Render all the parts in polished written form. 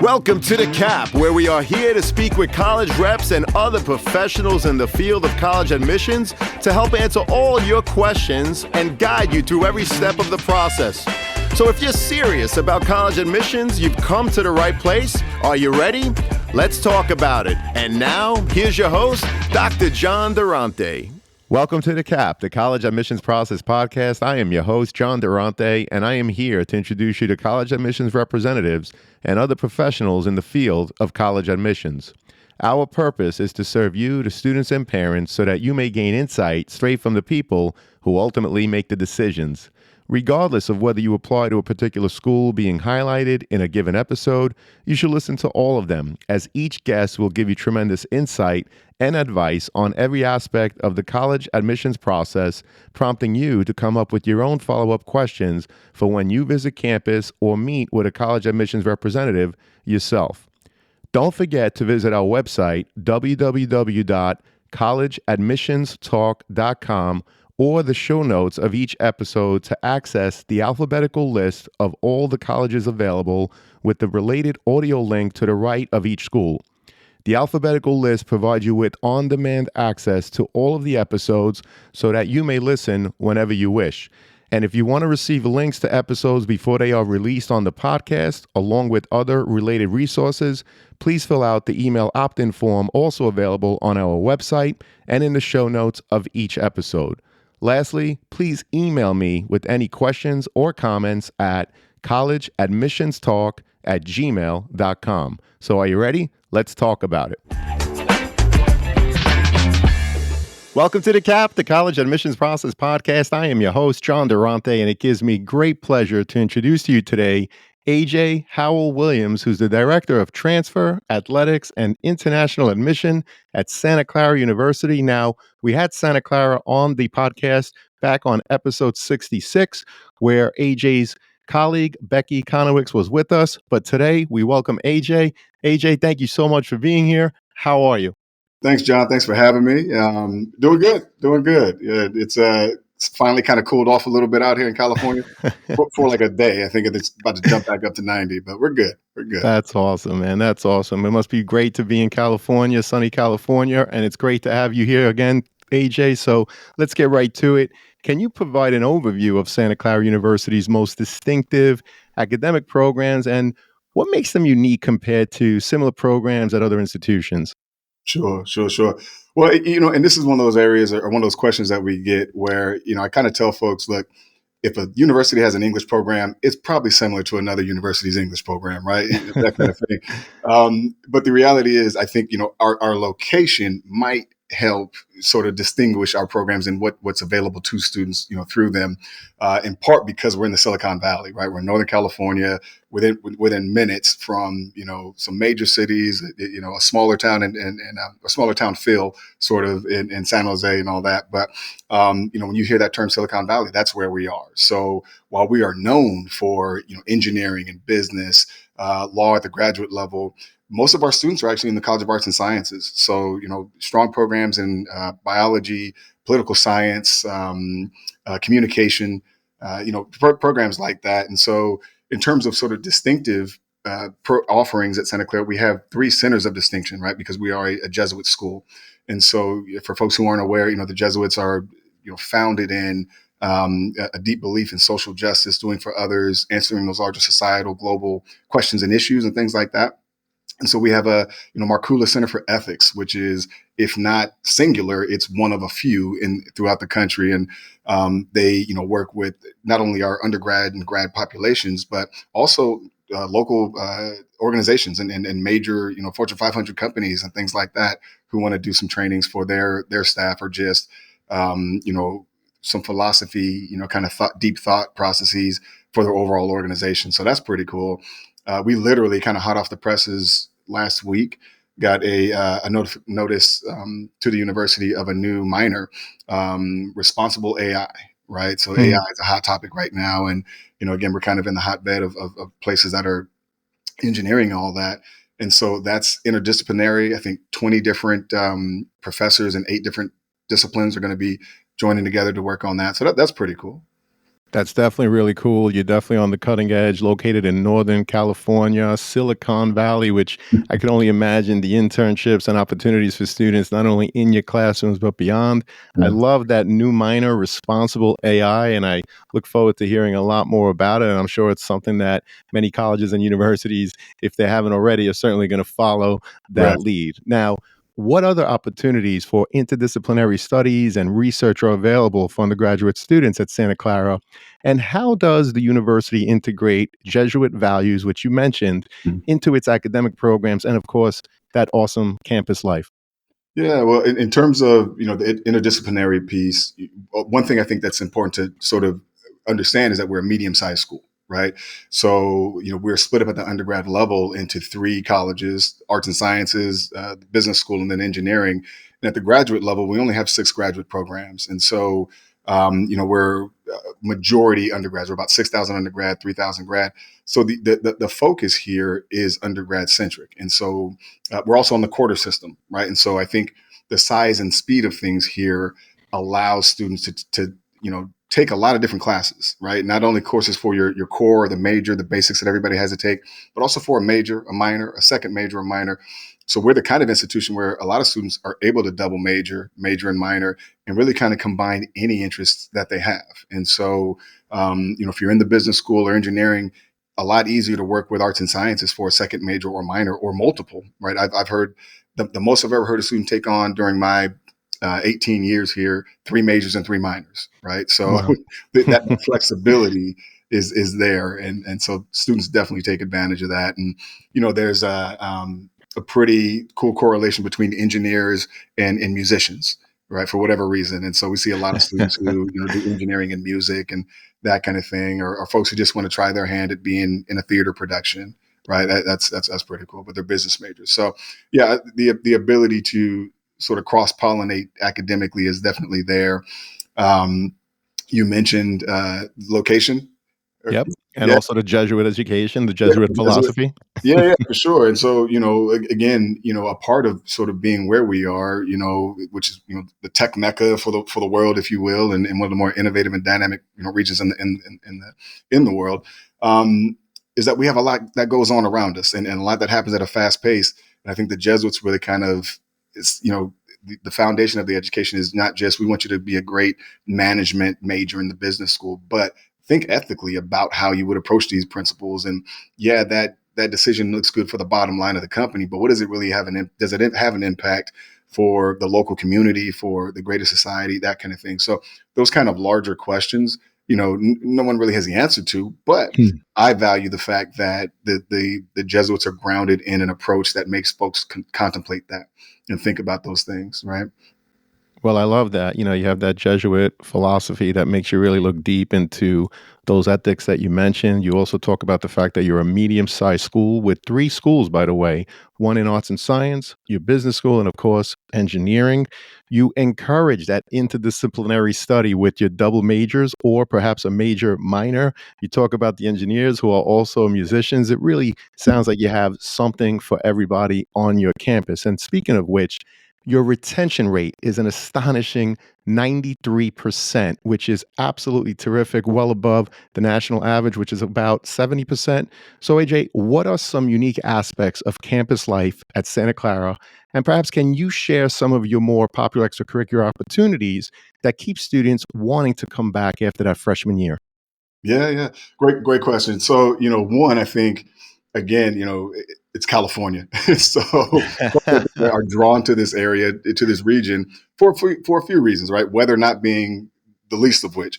Welcome to The Cap, where we are here to speak with college reps and other professionals in the field of college admissions to help answer all your questions and guide you through every step of the process. So if you're serious about college admissions, you've come to the right place. Are you ready? Let's talk about it. And now, here's your host, Dr. John Durante. Welcome to The Cap, the College Admissions Process Podcast. I am your host, John Durante, and I am here to introduce you to college admissions representatives and other professionals in the field of college admissions. Our purpose is to serve you, the students and parents, so that you may gain insight straight from the people who ultimately make the decisions. Regardless of whether you apply to a particular school being highlighted in a given episode, you should listen to all of them, as each guest will give you tremendous insight and advice on every aspect of the college admissions process, prompting you to come up with your own follow-up questions for when you visit campus or meet with a college admissions representative yourself. Don't forget to visit our website, www.collegeadmissionstalk.com, or the show notes of each episode to access the alphabetical list of all the colleges available with the related audio link to the right of each school. The alphabetical list provides you with on-demand access to all of the episodes so that you may listen whenever you wish. And if you want to receive links to episodes before they are released on the podcast, along with other related resources, please fill out the email opt-in form also available on our website and in the show notes of each episode. Lastly, please email me with any questions or comments at collegeadmissionstalk@gmail.com. So are you ready? Let's talk about it. Welcome to The Cap, the College Admissions Process Podcast. I am your host, John Durante, and it gives me great pleasure to introduce to you today AJ Howell-Williams, who's the Director of Transfer, Athletics, and International Admission at Santa Clara University. Now, we had Santa Clara on the podcast back on episode 66, where AJ's colleague, Becky Conowicz, was with us. But today, we welcome AJ. AJ, thank you so much for being here. How are you? Thanks, John. Thanks for having me. Doing good. Yeah, it's finally kind of cooled off a little bit out here in California for like a day. I think it's about to jump back up to 90, but we're good. That's awesome, man. That's awesome. It must be great to be in California, sunny California, and it's great to have you here again, AJ. So let's get right to it. Can you provide an overview of Santa Clara University's most distinctive academic programs and what makes them unique compared to similar programs at other institutions? Sure. Well, and this is one of those areas or one of those questions that we get where, I kind of tell folks, look, if a university has an English program, it's probably similar to another university's English program, right? That kind of thing. But the reality is, I think, our location might help sort of distinguish our programs and what's available to students, through them, in part because we're in the Silicon Valley, right? We're in Northern California, within minutes from, some major cities, a smaller town and a smaller town feel sort of in San Jose and all that. But, when you hear that term Silicon Valley, that's where we are. So while we are known for, engineering and business, law at the graduate level, most of our students are actually in the College of Arts and Sciences. So, strong programs in biology, political science, communication, programs like that. And so in terms of sort of distinctive offerings at Santa Clara, we have 3 centers of distinction, right? Because we are a Jesuit school. And so for folks who aren't aware, the Jesuits are, founded in a deep belief in social justice, doing for others, answering those larger societal, global questions and issues and things like that. And so we have a, Markula Center for Ethics, which is, if not singular, it's one of a few throughout the country. And they, work with not only our undergrad and grad populations, but also local organizations and major, Fortune 500 companies and things like that who want to do some trainings for their staff or just, some philosophy, kind of deep thought processes for their overall organization. So that's pretty cool. We literally kind of hot off the presses last week got a notice to the university of a new minor, responsible AI, right? So AI is a hot topic right now. And, again, we're kind of in the hotbed of places that are engineering and all that. And so that's interdisciplinary. I think 20 different professors and 8 different disciplines are going to be joining together to work on that. So that's pretty cool. That's definitely really cool. You're definitely on the cutting edge, located in Northern California, Silicon Valley, which I can only imagine the internships and opportunities for students, not only in your classrooms, but beyond. I Yeah. love that new minor, responsible AI, and I look forward to hearing a lot more about it. And I'm sure it's something that many colleges and universities, if they haven't already, are certainly going to follow Right. that lead. Now, what other opportunities for interdisciplinary studies and research are available for undergraduate students at Santa Clara? And how does the university integrate Jesuit values, which you mentioned, into its academic programs and, of course, that awesome campus life? Yeah, well, in terms of the interdisciplinary piece, one thing I think that's important to sort of understand is that we're a medium-sized school, right? So we're split up at the undergrad level into three colleges: arts and sciences, business school, and then engineering. And at the graduate level, we only have six graduate programs, and so we're majority undergrads. We're about 6,000 undergrad, 3,000 grad. So the focus here is undergrad centric, and so we're also on the quarter system, right? And so I think the size and speed of things here allows students to take a lot of different classes, right? Not only courses for your core, the major, the basics that everybody has to take, but also for a major, a minor, a second major, a minor. So we're the kind of institution where a lot of students are able to double major, major and minor, and really kind of combine any interests that they have. And so, if you're in the business school or engineering, a lot easier to work with arts and sciences for a second major or minor or multiple, right? I've heard the most I've ever heard a student take on during my 18 years here, three majors and three minors, right? So Wow. that flexibility is there, and so students definitely take advantage of that. And there's a pretty cool correlation between engineers and musicians, right? For whatever reason, and so we see a lot of students who do engineering and music and that kind of thing, or folks who just want to try their hand at being in a theater production, right? That's pretty cool. But they're business majors, so yeah, the ability to sort of cross pollinate academically is definitely there. Um, you mentioned location. Yep. And Yeah, also the Jesuit education, the yeah, Jesuit Jesuit. philosophy. Yeah, for sure. And so, again, a part of sort of being where we are, which is the tech mecca for the world, if you will, and one of the more innovative and dynamic regions in the world, is that we have a lot that goes on around us, and a lot that happens at a fast pace. And I think the Jesuits really kind of is the foundation of the education is not just we want you to be a great management major in the business school, but think ethically about how you would approach these principles. And yeah, that decision looks good for the bottom line of the company, but what does it really have does it have an impact for the local community, for the greater society, that kind of thing? So those kind of larger questions, no one really has the answer to, but Hmm. I value the fact that the Jesuits are grounded in an approach that makes folks contemplate that and think about those things, right? Well, I love that. You have that Jesuit philosophy that makes you really look deep into those ethics that you mentioned. You also talk about the fact that you're a medium sized school with three schools, by the way, one in arts and science, your business school, and of course, engineering. You encourage that interdisciplinary study with your double majors or perhaps a major minor. You talk about the engineers who are also musicians. It really sounds like you have something for everybody on your campus. And speaking of which, your retention rate is an astonishing 93%, which is absolutely terrific, well above the national average, which is about 70%. So, AJ, what are some unique aspects of campus life at Santa Clara? And perhaps can you share some of your more popular extracurricular opportunities that keep students wanting to come back after that freshman year? Yeah, yeah. Great question. So, one, I think, again, it's California. So folks are drawn to this area, to this region for a few reasons, right? Weather not being the least of which.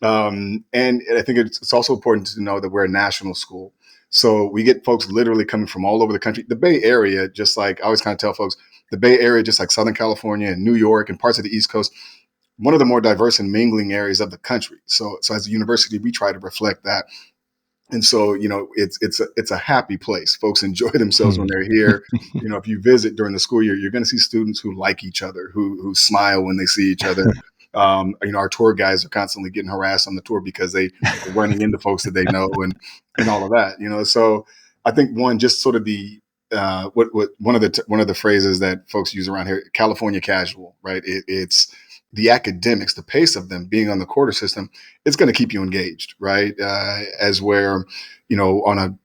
And I think it's also important to know that we're a national school. So we get folks literally coming from all over the country. The Bay Area, just like I always kind of tell folks, the Bay Area, just like Southern California and New York and parts of the East Coast, one of the more diverse and mingling areas of the country. So as a university, we try to reflect that. And so, it's a happy place. Folks enjoy themselves when Hmm. they're here. If you visit during the school year, you're going to see students who like each other, who smile when they see each other. Our tour guides are constantly getting harassed on the tour because they're running into folks that they know and all of that. So I think one, just sort of the what one of the phrases that folks use around here, California casual, right? It's the academics, the pace of them being on the quarter system, it's going to keep you engaged, right? As where, on a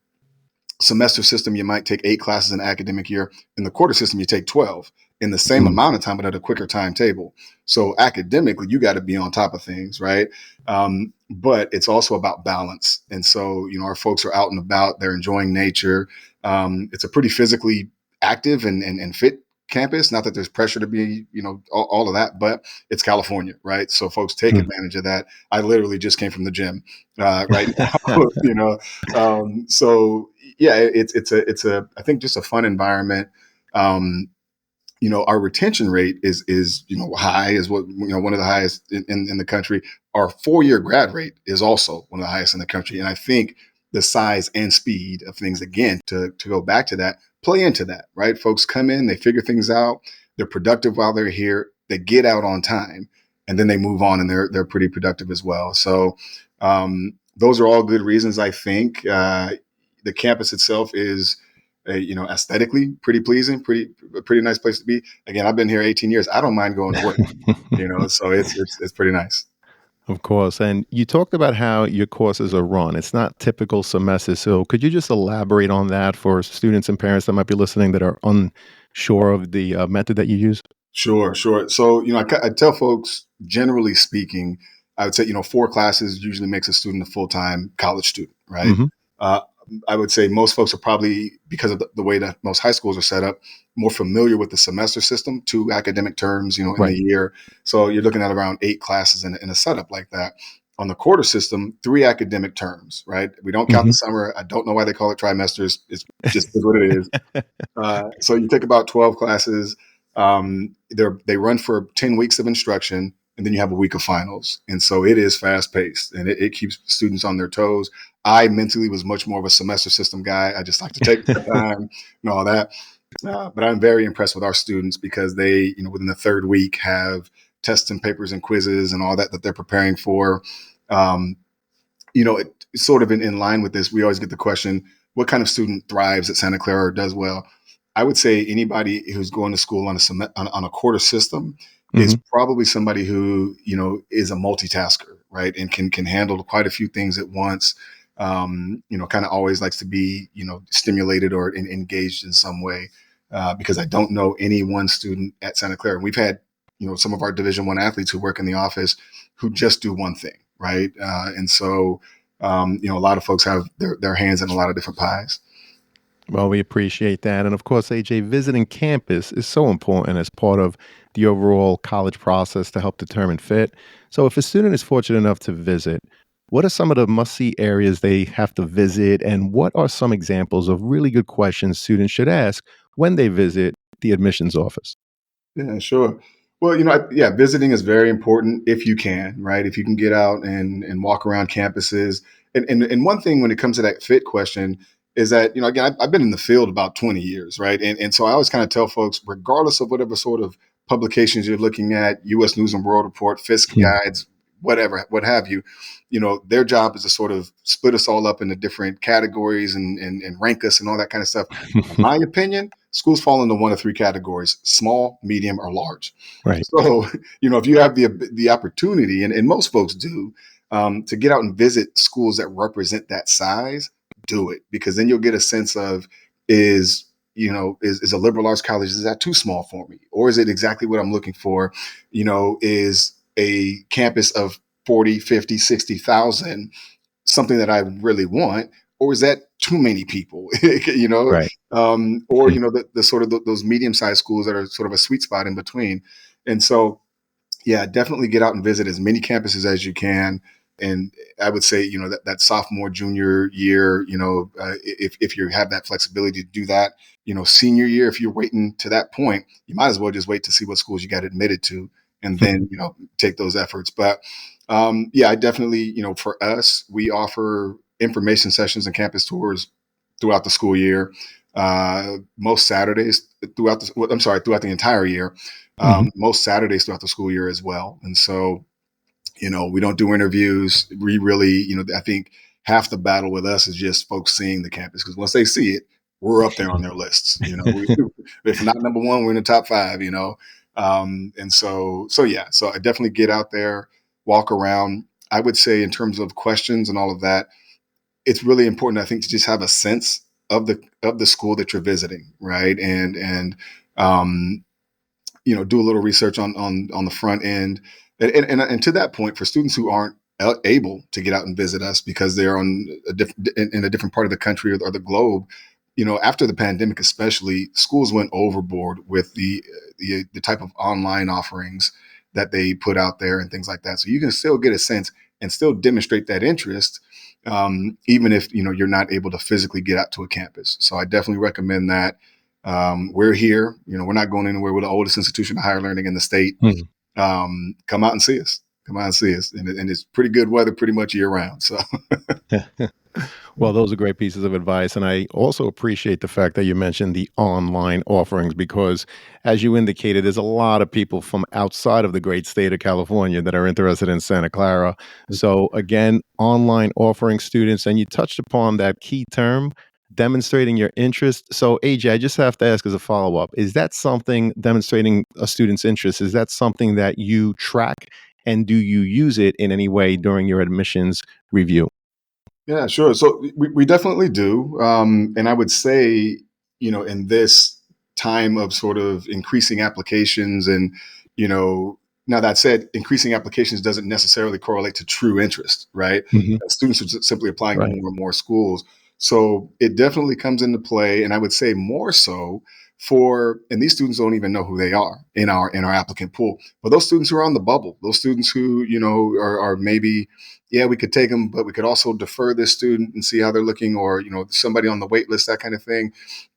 semester system, you might take 8 classes in an academic year. In the quarter system, you take 12 in the same Mm. amount of time, but at a quicker timetable. So academically, you got to be on top of things, right? But it's also about balance. And so, our folks are out and about, they're enjoying nature. It's a pretty physically active and fit campus. Not that there's pressure to be, all of that, but it's California, right? So folks take Mm. advantage of that. I literally just came from the gym right now, so yeah, it's I think just a fun environment. Um, our retention rate is high, is what one of the highest in the country. Our 4-year grad rate is also one of the highest in the country, and I think the size and speed of things, again, to go back to that, play into that, right? Folks come in, they figure things out, they're productive while they're here, they get out on time, and then they move on, and they're pretty productive as well. So those are all good reasons, I think. The campus itself is aesthetically pretty pleasing, a pretty nice place to be. Again, I've been here 18 years. I don't mind going to work, so it's pretty nice. Of course. And you talked about how your courses are run. It's not typical semesters. So could you just elaborate on that for students and parents that might be listening that are unsure of the method that you use? Sure, sure. So, I tell folks, generally speaking, I would say, 4 classes usually makes a student a full-time college student, right? Hmm. Uh, I would say most folks are probably, because of the way that most high schools are set up, more familiar with the semester system, 2 academic terms, in the Right. year. So you're looking at around 8 classes in a setup like that. On the quarter system, 3 academic terms, right? We don't count Hmm. the summer. I don't know why they call it trimesters. It's just is what it is. So you take about 12 classes. They run for 10 weeks of instruction, and then you have a week of finals. And so it is fast paced, and it keeps students on their toes. I mentally was much more of a semester system guy. I just like to take my time and all that. But I'm very impressed with our students because they, within the third week have tests and papers and quizzes and all that they're preparing for. Um, it's sort of in line with this. We always get the question, what kind of student thrives at Santa Clara or does well? I would say anybody who's going to school on a quarter system is Hmm. probably somebody who, is a multitasker, right? And can handle quite a few things at once. Kind of always likes to be, stimulated or engaged in some way. Because I don't know any one student at Santa Clara. And we've had, some of our Division I athletes who work in the office who just do one thing, right? And so, a lot of folks have their hands in a lot of different pies. Well, we appreciate that. And of course, AJ, visiting campus is so important as part of the overall college process to help determine fit. So, if a student is fortunate enough to visit, what are some of the must see areas they have to visit? And what are some examples of really good questions students should ask when they visit the admissions office? Yeah, sure. Well, yeah, visiting is very important if you can, right? If you can get out and walk around campuses. And one thing when it comes to that fit question is that, again, I've been in the field about 20 years, right? And so I always kind of tell folks, regardless of whatever sort of publications you're looking at, US News and World Report, Fisk Hmm. guides, whatever, what have you, their job is to sort of split us all up into different categories and rank us and all that kind of stuff. In my opinion, schools fall into one of 3 categories: small, medium, or large. Right. So, if you have the opportunity, and most folks do, to get out and visit schools that represent that size, do it, because then you'll get a sense of, is a liberal arts college, is that too small for me? Or is it exactly what I'm looking for? Is a campus of 40, 50, 60,000 something that I really want, or is that too many people? Right. Or Hmm. the sort of those medium-sized schools that are sort of a sweet spot in between. And so, yeah, definitely get out and visit as many campuses as you can. And I would say, that sophomore, junior year, if you have that flexibility to do that, senior year, if you're waiting to that point, you might as well just wait to see what schools you got admitted to, and then, take those efforts. But yeah, I definitely, for us, we offer information sessions and campus tours throughout the school year. Most Saturdays throughout the entire year. Hmm. Most Saturdays throughout the school year as well. And so, we don't do interviews. We really, I think half the battle with us is just folks seeing the campus, because once they see it, we're up there on their lists. If not number one, we're in the top 5. So I definitely get out there, walk around. I would say in terms of questions and all of that, it's really important, I think, to just have a sense of the school that you're visiting, right? Um, do a little research on the front end, and to that point, for students who aren't able to get out and visit us because they're on in a different part of the country or the globe. After the pandemic, especially, schools went overboard with the type of online offerings that they put out there and things like that. So you can still get a sense and still demonstrate that interest, even if you're not able to physically get out to a campus. So I definitely recommend that. We're here. We're not going anywhere. We're the oldest institution of higher learning in the state. Mhm. Come out and see us. Come out and see us. And it's pretty good weather pretty much year round. So Well, those are great pieces of advice. And I also appreciate the fact that you mentioned the online offerings because, as you indicated, there's a lot of people from outside of the great state of California that are interested in Santa Clara. So, again, online offering students, and you touched upon that key term, demonstrating your interest. So, AJ, I just have to ask as a follow up, is that something demonstrating a student's interest? Is that something that you track? And do you use it in any way during your admissions review? yeah, sure. So we definitely do. And I would say, in this time of sort of increasing applications and, you know, now that said, increasing applications doesn't necessarily correlate to true interest, right? Mhm. Students are just simply applying to Right. more and more schools. So it definitely comes into play. And I would say more so and these students don't even know who they are in our applicant pool, but those students who are on the bubble, those students who, are maybe, yeah, we could take them, but we could also defer this student and see how they're looking, or somebody on the wait list, that kind of thing.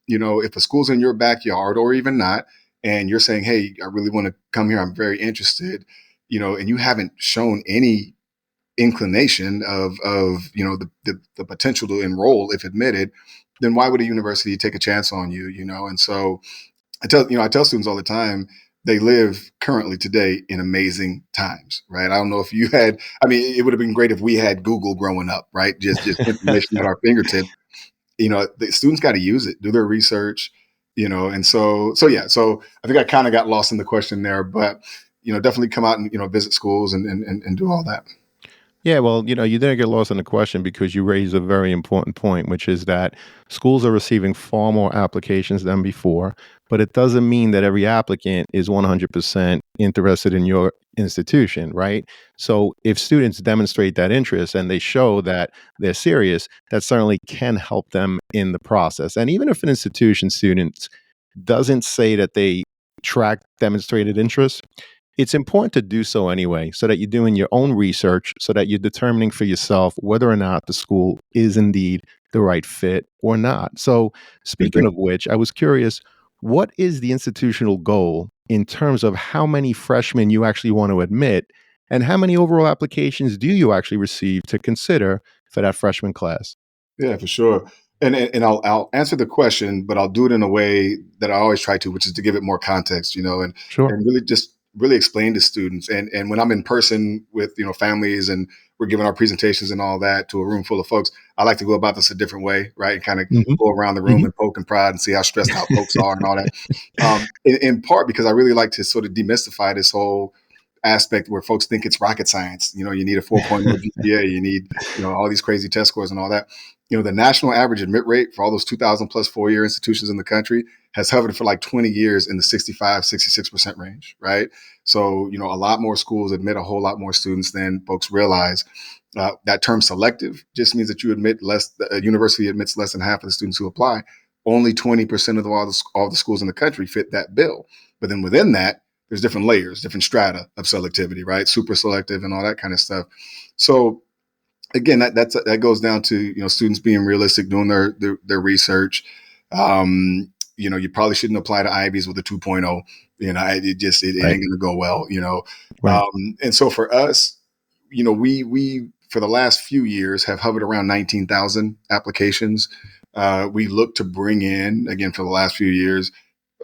If a school's in your backyard or even not, and you're saying, hey, I really want to come here, I'm very interested, and you haven't shown any inclination of the potential to enroll if admitted, then why would a university take a chance on you? And so I tell students all the time, they live currently today in amazing times, right? I don't know if you had, I mean, it would have been great if we had Google growing up, right? Just information at our fingertips. The students got to use it, do their research, and so I think I kind of got lost in the question there, but definitely come out and visit schools and do all that. Yeah, well, you didn't get lost in the question because you raised a very important point, which is that schools are receiving far more applications than before, but it doesn't mean that every applicant is 100% interested in your institution, right? So if students demonstrate that interest and they show that they're serious, that certainly can help them in the process. And even if an institution student doesn't say that they track demonstrated interest, it's important to do so anyway, so that you're doing your own research, so that you're determining for yourself whether or not the school is indeed the right fit or not. So, speaking of which, I was curious, what is the institutional goal in terms of how many freshmen you actually want to admit, and how many overall applications do you actually receive to consider for that freshman class? Yeah, for sure. And I'll answer the question, but I'll do it in a way that I always try to, which is to give it more context, Sure. and really just really explain to students. And when I'm in person with families and we're giving our presentations and all that to a room full of folks, I like to go about this a different way, right? And kind of Hmm. go around the room Hmm. and poke and prod and see how stressed out folks are and all that. In part because I really like to sort of demystify this whole aspect where folks think it's rocket science. You need a 4.0 GPA, you need, all these crazy test scores and all that. The national average admit rate for all those 2,000 plus 4-year institutions in the country has hovered for like 20 years in the 66% range, right? So, a lot more schools admit a whole lot more students than folks realize. That term selective just means that a university admits less than half of the students who apply. Only 20% of all the schools in the country fit that bill. But then within that, there's different layers, different strata of selectivity, right? Super selective and all that kind of stuff. So again, that goes down to students being realistic, doing their research. You probably shouldn't apply to Ivies with a 2.0. It Right. ain't going to go well. Right. And so for us, we for the last few years have hovered around 19,000 applications. We look to bring in again for the last few years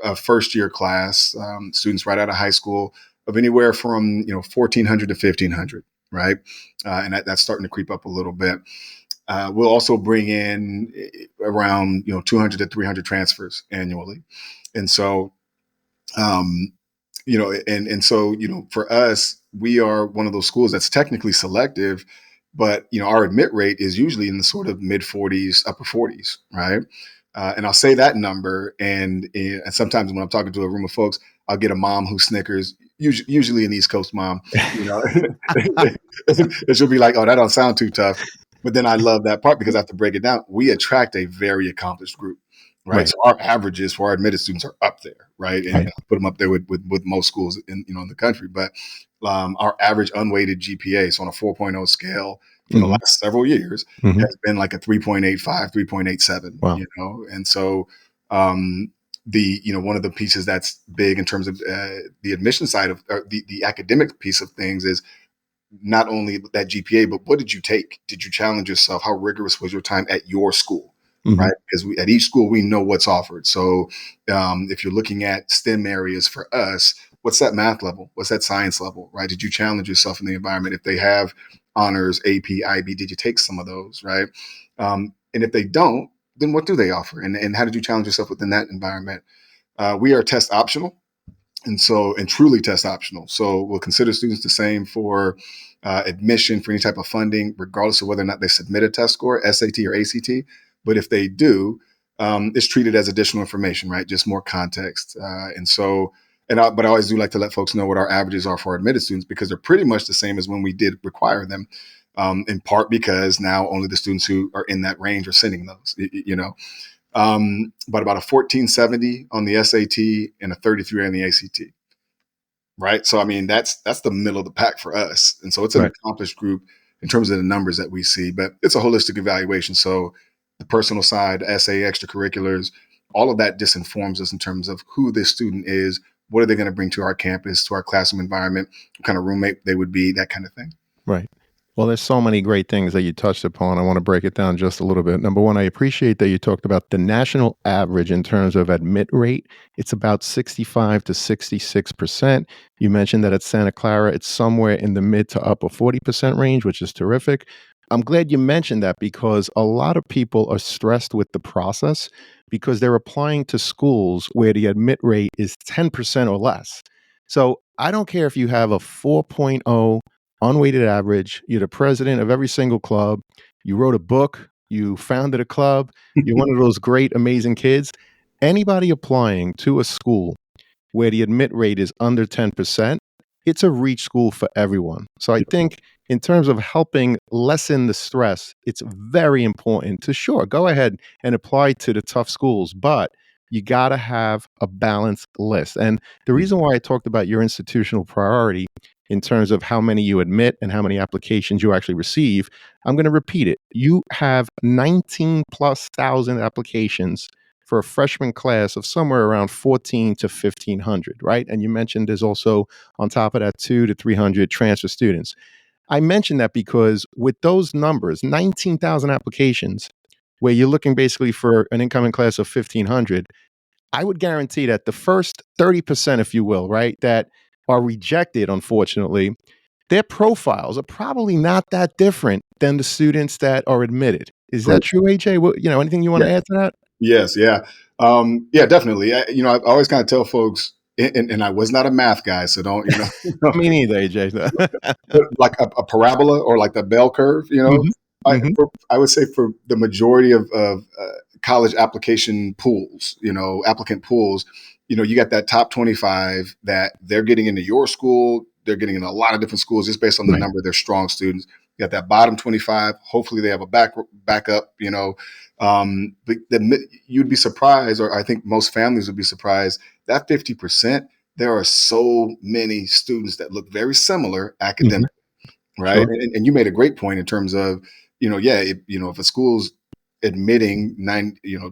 a first year class, students right out of high school of anywhere from 1,400 to 1,500, right? And that's starting to creep up a little bit. We'll also bring in around 200 to 300 transfers annually, and so And so, for us, we are one of those schools that's technically selective, but our admit rate is usually in the sort of mid 40s, upper 40s, right? And I'll say that number, and sometimes when I'm talking to a room of folks, I'll get a mom who snickers, usually an East Coast mom, and she'll be like, "Oh, that don't sound too tough." But then I love that part because I have to break it down. We attract a very accomplished group, right? Right. So our averages for our admitted students are up there, right? And Right. I put them up there with most schools in the country. But our average unweighted GPA, so on a 4.0 scale for the Hmm. last several years, Hmm. has been like a 3.85, 3.87. Wow. And so one of the pieces that's big in terms of the admission side of the academic piece of things is not only that GPA, but what did you take? Did you challenge yourself? How rigorous was your time at your school? Hmm. Right? Because at each school, we know what's offered. So if you're looking at STEM areas for us, what's that math level? What's that science level? Right? Did you challenge yourself in the environment? If they have honors, AP, IB, did you take some of those? Right? And if they don't, then what do they offer? And how did you challenge yourself within that environment? We are test optional. And truly test optional. So we'll consider students the same for admission for any type of funding, regardless of whether or not they submit a test score, SAT or ACT. But if they do, it's treated as additional information, right? Just more context. But I always do like to let folks know what our averages are for our admitted students because they're pretty much the same as when we did require them. In part because now only the students who are in that range are sending those, but about a 1470 on the SAT and a 33 on the ACT. Right. So, I mean, that's the middle of the pack for us. And so it's an Right. accomplished group in terms of the numbers that we see, but it's a holistic evaluation. So the personal side, essay, extracurriculars, all of that just informs us in terms of who this student is, what are they going to bring to our campus, to our classroom environment, what kind of roommate they would be, that kind of thing. Right. Well, there's so many great things that you touched upon. I want to break it down just a little bit. Number one, I appreciate that you talked about the national average in terms of admit rate. It's about 65 to 66%. You mentioned that at Santa Clara, it's somewhere in the mid to upper 40% range, which is terrific. I'm glad you mentioned that because a lot of people are stressed with the process because they're applying to schools where the admit rate is 10% or less. So I don't care if you have a 4.0 unweighted average. You're the president of every single club. You wrote a book. You founded a club. You're one of those great, amazing kids. Anybody applying to a school where the admit rate is under 10%, it's a reach school for everyone. So I think in terms of helping lessen the stress, it's very important to sure go ahead and apply to the tough schools, but you got to have a balanced list. And the reason why I talked about your institutional priority in terms of how many you admit and how many applications you actually receive, I'm going to repeat it. You have 19 plus thousand applications for a freshman class of somewhere around 14 to 1500, right? And you mentioned there's also on top of that 2 to 300 transfer students. I mentioned that because with those numbers, 19,000 applications, where you're looking basically for an incoming class of 1500, I would guarantee that the first 30%, if you will, right, that are rejected, unfortunately, their profiles are probably not that different than the students that are admitted. Is that Great. true, AJ? Anything you want Yeah. to add to that? Yes. Yeah. Yeah, definitely. I always kind of tell folks, and I was not a math guy, so don't, Me neither, AJ. but like a parabola or like the bell curve, Mhm, mhm. I would say for the majority of college application pools, applicant pools, you got that top 25 that they're getting into your school. They're getting in a lot of different schools just based on the Right. number of their strong students. You got that bottom 25. Hopefully they have a backup, but you'd be surprised, or I think most families would be surprised, that 50%, there are so many students that look very similar Mhm. academically, right? Sure. And you made a great point in terms of, if a school's admitting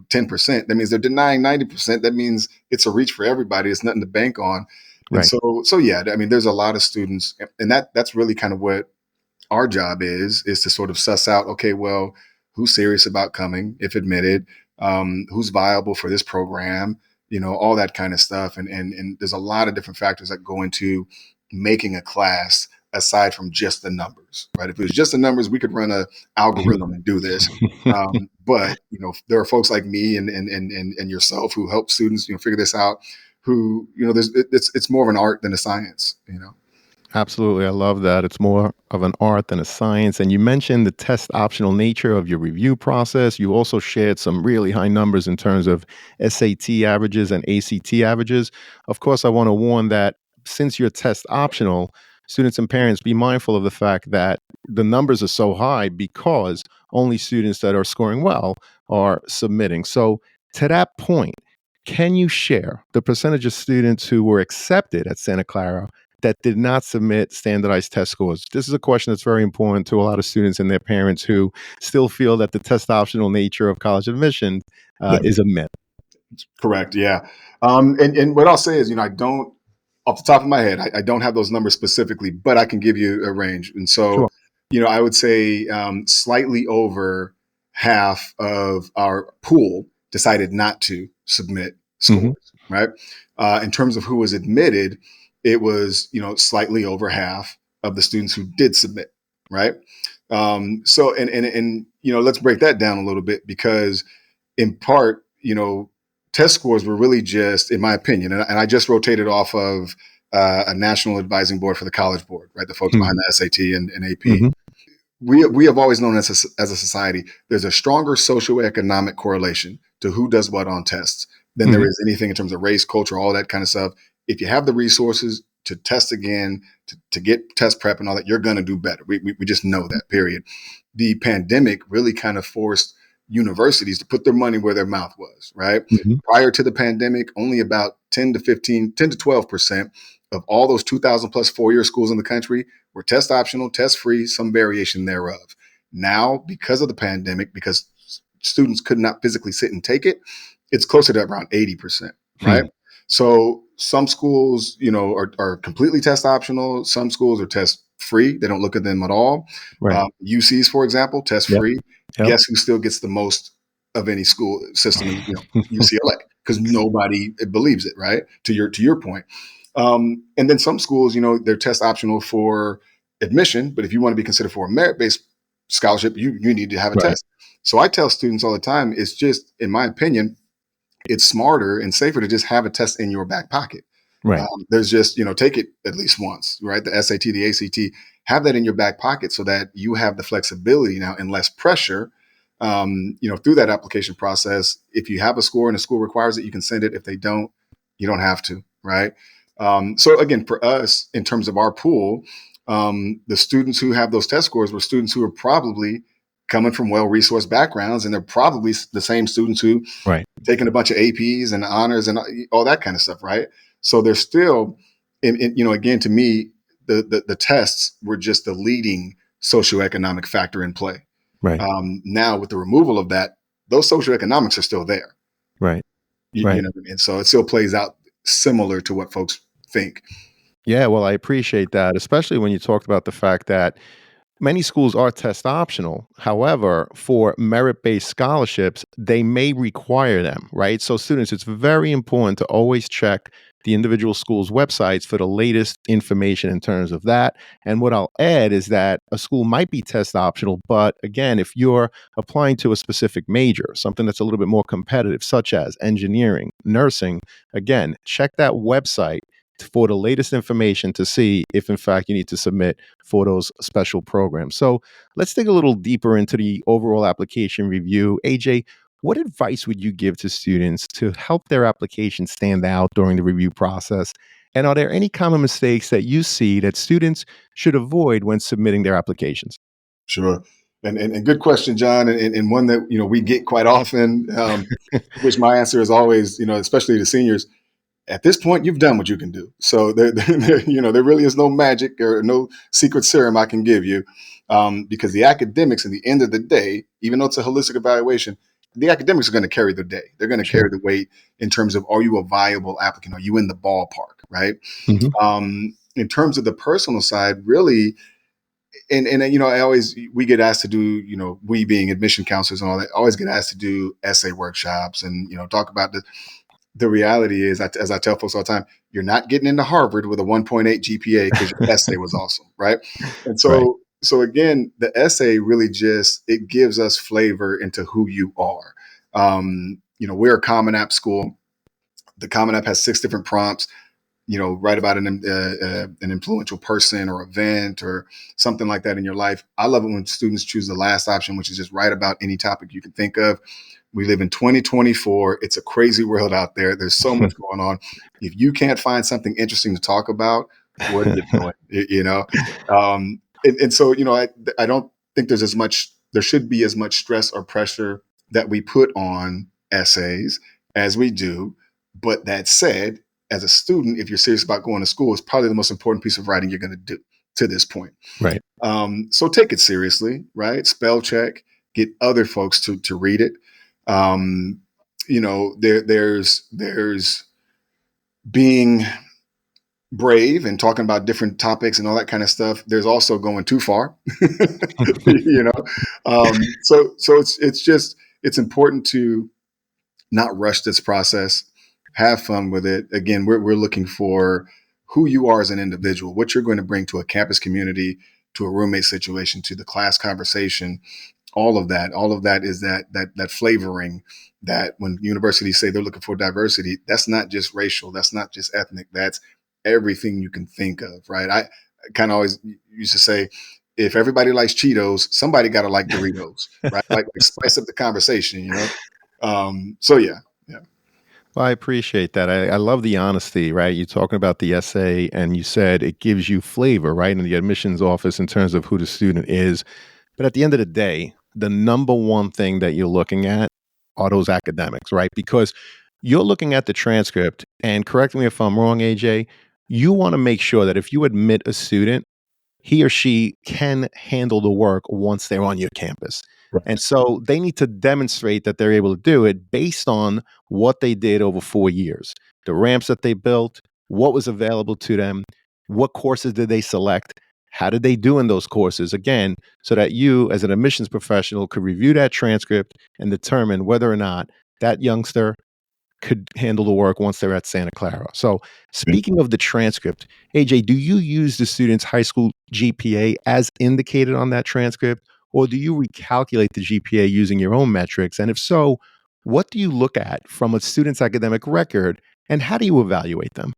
10%, that means they're denying 90%. That means it's a reach for everybody. It's nothing to bank on. And Right. so yeah, I mean, there's a lot of students, and that's really kind of what our job is to sort of suss out, okay, well, who's serious about coming if admitted, who's viable for this program, all that kind of stuff. And there's a lot of different factors that go into making a class aside from just the numbers, right? If it was just the numbers, we could run a algorithm and do this. But there are folks like me and yourself who help students, figure this out who, it's more of an art than a science, Absolutely. I love that. It's more of an art than a science. And you mentioned the test optional nature of your review process. You also shared some really high numbers in terms of SAT averages and ACT averages. Of course, I want to warn that since you're test optional, students and parents be mindful of the fact that the numbers are so high because only students that are scoring well are submitting. So, to that point, can you share the percentage of students who were accepted at Santa Clara that did not submit standardized test scores? This is a question that's very important to a lot of students and their parents who still feel that the test optional nature of college admission Yeah. is a myth. Correct. Yeah. And what I'll say is, I don't, off the top of my head, I don't have those numbers specifically, but I can give you a range. And so, Sure. I would say slightly over half of our pool decided not to submit hmm scores, right? In terms of who was admitted, it was, slightly over half of the students who did submit, right? So, and let's break that down a little bit because in part, test scores were really just, in my opinion, and I just rotated off of a national advising board for the College Board, right? The folks behind the SAT and AP. hmm We have always known as a society, there's a stronger socioeconomic correlation to who does what on tests than there hmm is anything in terms of race, culture, all that kind of stuff. If you have the resources to test again, to get test prep and all that, you're going to do better. We just know that, period. The pandemic really kind of forced universities to put their money where their mouth was, right? hmm Prior to the pandemic, only about 10 to 12% of all those 2,000 plus four-year schools in the country were test optional, test free, some variation thereof. Now, because of the pandemic, because students could not physically sit and take it, it's closer to around 80%, right? So some schools, are completely test optional. Some schools are test free. They don't look at them at all. Right. UCs, for example, test Yep. free. Yep. Guess who still gets the most of any school system in UCLA? Because nobody believes it, right? To your point. And then some schools, they're test optional for admission, but if you want to be considered for a merit-based scholarship, you need to have a Right. test. So I tell students all the time, it's just, in my opinion, it's smarter and safer to just have a test in your back pocket. Right. There's just, take it at least once, right? The SAT, the ACT, have that in your back pocket so that you have the flexibility now and less pressure, through that application process. If you have a score and the school requires it, you can send it. If they don't, you don't have to, right? So again, for us, in terms of our pool, the students who have those test scores were students who are probably coming from well-resourced backgrounds, and they're probably the same students who Right. taking a bunch of APs and honors and all that kind of stuff, right? So they're still, again, to me, the tests were just the leading socioeconomic factor in play. Right. Now, with the removal of that, those socioeconomics are still there. Right. You Right. know what I mean? So it still plays out similar to what folks think. Yeah. Well, I appreciate that, especially when you talked about the fact that many schools are test optional. However, for merit based scholarships, they may require them, right? So, students, it's very important to always check the individual school's websites for the latest information in terms of that. And what I'll add is that a school might be test optional, but again, if you're applying to a specific major, something that's a little bit more competitive, such as engineering, nursing, again, check that website for the latest information to see if in fact you need to submit for those special programs. So let's dig a little deeper into the overall application review. AJ, what advice would you give to students to help their application stand out during the review process? And are there any common mistakes that you see that students should avoid when submitting their applications? Sure. And good question, John, and one that, we get quite often, which my answer is always, especially to seniors, at this point, you've done what you can do. So there really is no magic or no secret serum I can give you, because the academics, at the end of the day, even though it's a holistic evaluation, the academics are going to carry the day. They're going to Sure. carry the weight in terms of, are you a viable applicant? Are you in the ballpark, right? hmm In terms of the personal side, really, and we get asked to do, we being admission counselors and all that, always get asked to do essay workshops and talk about the reality is, as I tell folks all the time, you're not getting into Harvard with a 1.8 GPA because your essay was awesome, right? And Right. so again, the essay really just, it gives us flavor into who you are. We're a Common App school. The Common App has 6 different prompts. Write about an influential person or event or something like that in your life. I love it when students choose the last option, which is just write about any topic you can think of. We live in 2024. It's a crazy world out there. There's so much going on. If you can't find something interesting to talk about, what are you doing? And so, I don't think there should be as much stress or pressure that we put on essays as we do. But that said, as a student, if you're serious about going to school, it's probably the most important piece of writing you're going to do to this point. Right. So take it seriously, right? Spell check, get other folks to read it. There's being brave and talking about different topics and all that kind of stuff. There's also going too far, So it's important to not rush this process. Have fun with it. Again, we're looking for who you are as an individual, what you're going to bring to a campus community, to a roommate situation, to the class conversation. All of that is that flavoring that when universities say they're looking for diversity, that's not just racial, that's not just ethnic, that's everything you can think of, right? I kind of always used to say, if everybody likes Cheetos, somebody got to like Doritos, right? Like spice up the conversation, So yeah. Well, I appreciate that. I love the honesty, right? You're talking about the essay and you said it gives you flavor, right, in the admissions office in terms of who the student is. But at the end of the day, the number one thing that you're looking at are those academics, right? Because you're looking at the transcript, and correct me if I'm wrong, AJ, you want to make sure that if you admit a student, he or she can handle the work once they're on your campus. Right. And so they need to demonstrate that they're able to do it based on what they did over 4 years, the ramps that they built, what was available to them, what courses did they select, how did they do in those courses, again, so that you as an admissions professional could review that transcript and determine whether or not that youngster could handle the work once they're at Santa Clara. So speaking of the transcript, AJ, do you use the student's high school GPA as indicated on that transcript, or do you recalculate the GPA using your own metrics? And if so, what do you look at from a student's academic record, and how do you evaluate them?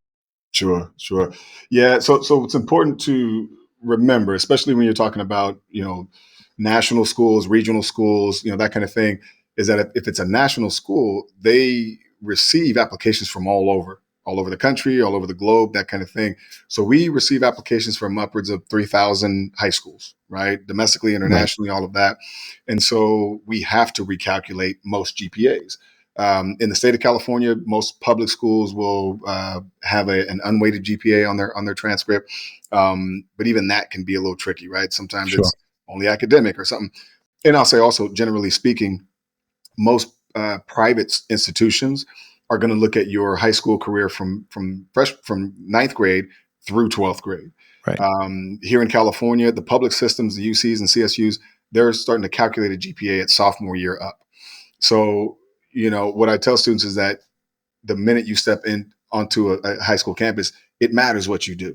Sure. Yeah. So it's important to remember, especially when you're talking about, national schools, regional schools, that kind of thing, is that if it's a national school, they receive applications from all over the country, all over the globe, that kind of thing. So we receive applications from upwards of 3,000 high schools, right? Domestically, internationally, all of that. And so we have to recalculate most GPAs. In the state of California, most public schools will have an unweighted GPA on their transcript, but even that can be a little tricky, right? Sometimes Sure. it's only academic or something. And I'll say also, generally speaking, most private institutions are going to look at your high school career from ninth grade through 12th grade. Right. Here in California, the public systems, the UCs and CSUs, they're starting to calculate a GPA at sophomore year up. So, what I tell students is that the minute you step in onto a high school campus, it matters what you do.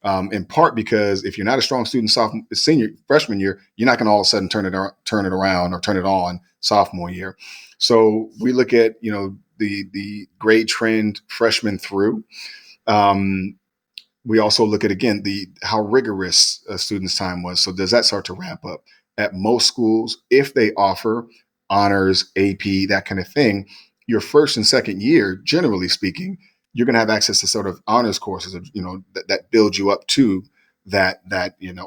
In part because if you're not a strong student freshman year, you're not going to all of a sudden turn it around or turn it on sophomore year. So we look at the grade trend freshman through. We also look at, again, how rigorous a student's time was. So does that start to ramp up? At most schools, if they offer honors, AP, that kind of thing, your first and second year, generally speaking, you're going to have access to sort of honors courses, that build you up to that,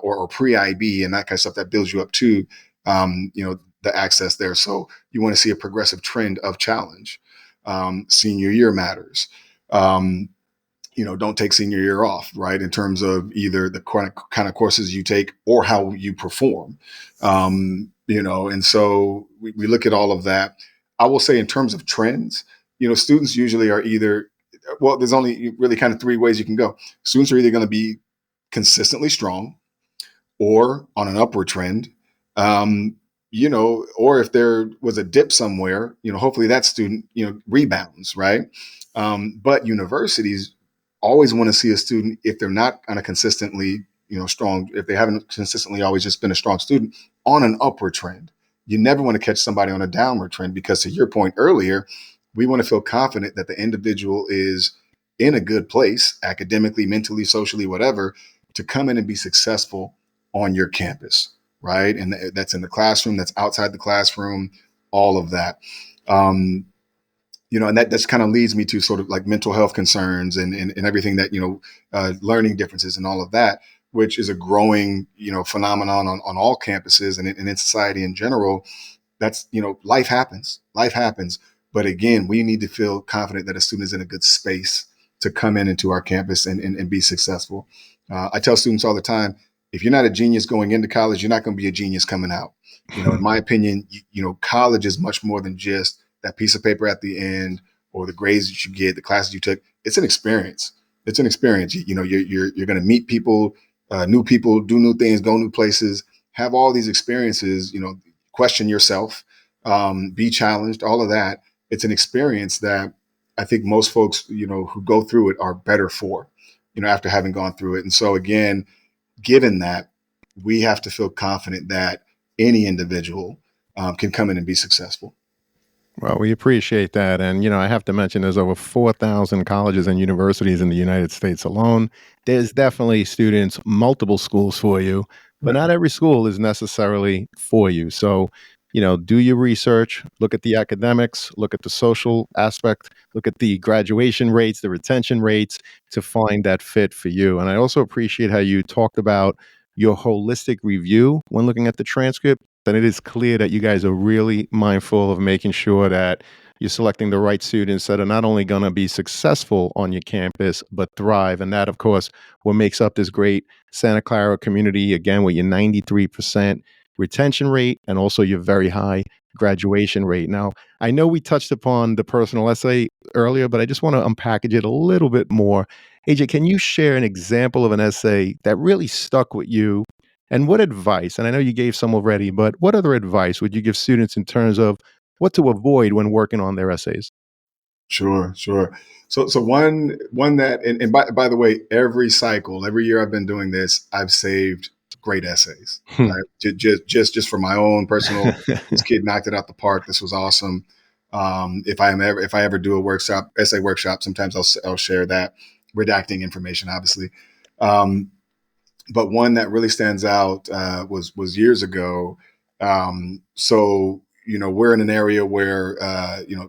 or pre-IB and that kind of stuff that builds you up to, the access there. So you want to see a progressive trend of challenge. Senior year matters. Don't take senior year off, right? In terms of either the kind of courses you take or how you perform, and so we look at all of that. I will say in terms of trends, students usually are there's only really kind of 3 ways you can go. Students are either going to be consistently strong or on an upward trend, or if there was a dip somewhere, hopefully that student, rebounds, right? But universities always want to see a student, if they're not on a consistently, strong, if they haven't consistently always just been a strong student, on an upward trend. You never want to catch somebody on a downward trend because, to your point earlier, we want to feel confident that the individual is in a good place, academically, mentally, socially, whatever, to come in and be successful on your campus, right? And that's in the classroom, that's outside the classroom, all of that. And that just kind of leads me to sort of like mental health concerns and everything that, learning differences and all of that, which is a growing, phenomenon on all campuses and in society in general. That's, life happens. But again, we need to feel confident that a student is in a good space to come into our campus and be successful. I tell students all the time, if you're not a genius going into college, you're not going to be a genius coming out. In my opinion, college is much more than just that piece of paper at the end or the grades that you get, the classes you took. It's an experience. It's an experience. You're going to meet people, new people, do new things, go new places, have all these experiences, question yourself, be challenged, all of that. It's an experience that I think most folks, who go through it are better for, after having gone through it. And so again, given that, we have to feel confident that any individual can come in and be successful. Well, we appreciate that. And, I have to mention there's over 4,000 colleges and universities in the United States alone. There's definitely students, multiple schools for you, but not every school is necessarily for you. So, do your research, look at the academics, look at the social aspect, look at the graduation rates, the retention rates to find that fit for you. And I also appreciate how you talked about your holistic review when looking at the transcript. And it is clear that you guys are really mindful of making sure that you're selecting the right students that are not only going to be successful on your campus, but thrive. And that, of course, what makes up this great Santa Clara community, again, with your 93% retention rate and also your very high graduation rate. Now, I know we touched upon the personal essay earlier, but I just want to unpackage it a little bit more. AJ, can you share an example of an essay that really stuck with you? And what advice, and I know you gave some already, but what other advice would you give students in terms of what to avoid when working on their essays? Sure. So one that, and by the way, every year I've been doing this, I've saved great essays, right? Just for my own personal, this kid knocked it out the park. This was awesome. If I ever do a essay workshop, sometimes I'll share that, redacting information, obviously. But one that really stands out was years ago. We're in an area where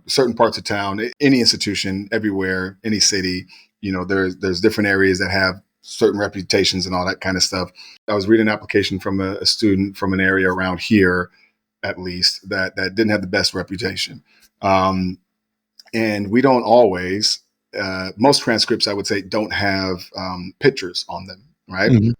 certain parts of town, any institution, everywhere, any city, there's different areas that have certain reputations and all that kind of stuff. I was reading an application from a student from an area around here, at least, that didn't have the best reputation, and we don't always. Most transcripts, I would say, don't have pictures on them, right? Mhm.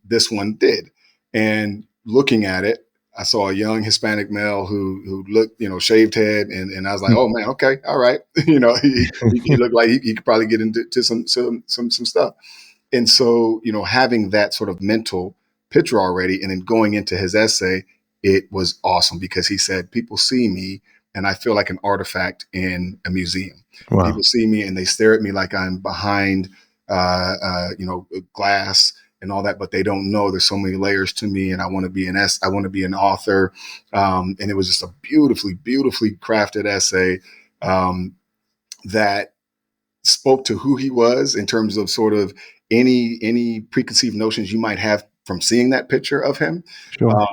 This one did. And looking at it, I saw a young Hispanic male who looked, shaved head. And I was like, oh man, okay. All right. He looked like he could probably get into some stuff. And so, having that sort of mental picture already and then going into his essay, it was awesome because he said, people see me and I feel like an artifact in a museum. Wow. People see me and they stare at me like I'm behind, glass and all that, but they don't know there's so many layers to me. And I want to be I want to be an author. And it was just a beautifully, beautifully crafted essay that spoke to who he was in terms of sort of any preconceived notions you might have from seeing that picture of him, Sure.